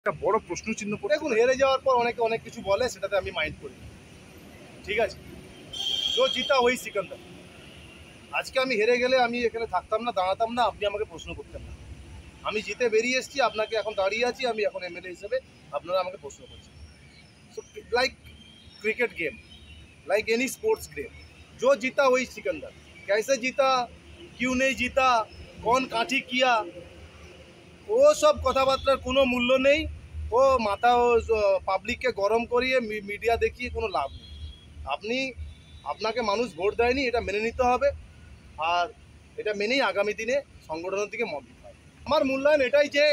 একটা বড় প্রশ্ন চিহ্ন পড়ে। দেখুন, হেরে যাওয়ার পর অনেকে অনেক কিছু বলে, সেটাতে আমি মাইন্ড করি না। ঠিক আছে, जो जीता वही सिकंदर। আজকে আমি হেরে গেলে আমি এখানে থাকতাম না, দাঁড়াতাম না, আপনি আমাকে প্রশ্ন করতেন না। আমি জিতে বেরিয়ে এসেছি, আপনাকে এখন দাঁড়িয়ে আছি, আমি এখন এমএলএ হিসেবে আপনারা আমাকে প্রশ্ন করছেন। So like cricket game, like any sports game, जो जीता वही सिकंदर। कैसे जीता, क्यों नहीं जीता, कौन काठी किया, ও সব কথাবার্তার কোনো মূল্য নেই। ও মাথা পাবলিককে গরম করিয়ে মিডিয়া দেখিয়ে কোনো লাভ নেই। আপনি, আপনাকে মানুষ ভোট দেয়নি, এটা মেনে নিতে হবে। আর এটা মেনেই আগামী দিনে সংগঠনের দিকে মত দিতে হবে। আমার মূল্যায়ন এটাই যে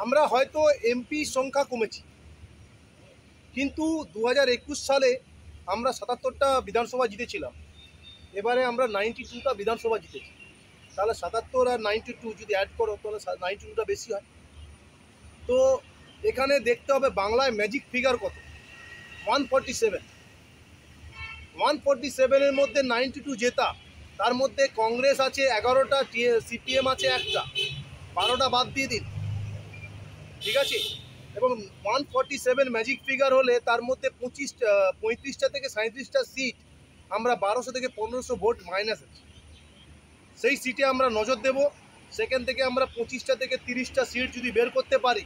আমরা হয়তো এমপি সংখ্যা কমেছি, কিন্তু 2021 সালে আমরা 77টা বিধানসভা জিতেছিলাম। এবারে আমরা 92টা বিধানসভা জিতেছি। তাহলে 77 আর 92 যদি অ্যাড করো তাহলে 92টা বেশি হয়। তো এখানে দেখতে হবে বাংলায় ম্যাজিক ফিগার কত। 147, 147-এর মধ্যে 92 জেতা, তার মধ্যে কংগ্রেস আছে 11টা, সিপিএম আছে 1টা, 12টা বাদ দিয়ে দিন। ঠিক আছে, এবং 147 ম্যাজিক ফিগার হলে তার মধ্যে 35টা থেকে 37টা সিট আমরা 1200 থেকে 1500 ভোট মাইনাস আছে, সেই সিটে আমরা নজর দেব। সেখান থেকে আমরা 25টা থেকে 30টা সিট যদি বের করতে পারি,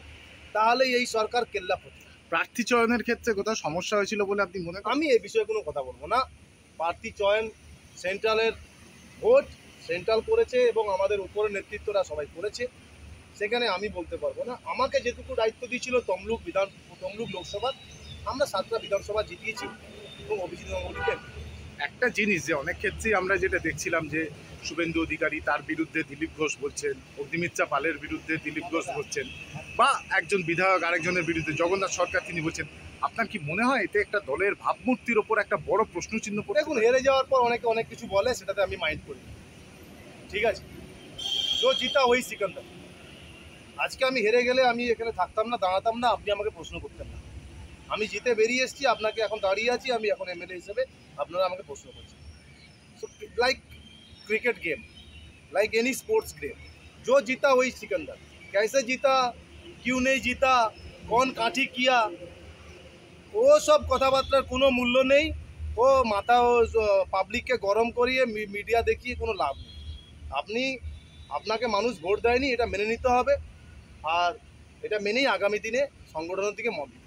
তাহলেই এই সরকার কেল্লা করবে। প্রার্থী চয়নের ক্ষেত্রে কোথাও সমস্যা হয়েছিল বলে আপনি মনে করেন? আমি এই বিষয়ে কোনো কথা বলবো না। প্রার্থী চয়ন সেন্ট্রালের ভোট, সেন্ট্রাল করেছে এবং আমাদের উপরের নেতৃত্বরা সবাই করেছে, সেখানে আমি বলতে পারবো না। আমাকে যেটুকু দায়িত্ব দিয়েছিল তমলুক লোকসভা, আমরা 7টা বিধানসভা জিতিয়েছি এবং অভিজিৎ গাঙ্গুলিকে। একটা জিনিস যে অনেক ক্ষেত্রেই আমরা যেটা দেখছিলাম যে শুভেন্দু অধিকারী তার বিরুদ্ধে দিলীপ ঘোষ বলছেন, অগ্নিমিত্রা পালের বিরুদ্ধে দিলীপ ঘোষ বলছেন, বা একজন বিধায়ক আরেকজনের বিরুদ্ধে জগন্নাথ সরকার তিনি বলছেন। আপনার কি মনে হয় এতে একটা দলের ভাবমূর্তির ওপর একটা বড় প্রশ্ন চিহ্ন পড়ে? দেখুন, হেরে যাওয়ার পর অনেকে অনেক কিছু বলে, সেটাতে আমি মাইন্ড করি না। ঠিক আছে, जो जीता वही सिकंदर। আজকে আমি হেরে গেলে আমি এখানে থাকতাম না, দাঁড়াতাম না, আপনি আমাকে প্রশ্ন করতেন না। আমি জিতে বেরিয়ে এসেছি, আপনাকে এখন দাঁড়িয়ে আছি, আমি এখন এমএলএ হিসেবে আপনারা আমাকে প্রশ্ন করছেন। So like cricket game, like any sports game, जो जीता वही सिकंदर। कैसे जीता, क्यों नहीं जीता, कौन काठी किया, ও সব কথাবার্তার কোনো মূল্য নেই। ও মাথা পাবলিককে গরম করিয়ে মিডিয়া দেখিয়ে কোনো লাভ নেই। আপনি, আপনাকে মানুষ ভোট দেয়নি, এটা মেনে নিতে হবে। আর এটা মেনেই আগামী দিনে সংগঠনের দিকে মত দিতে হবে।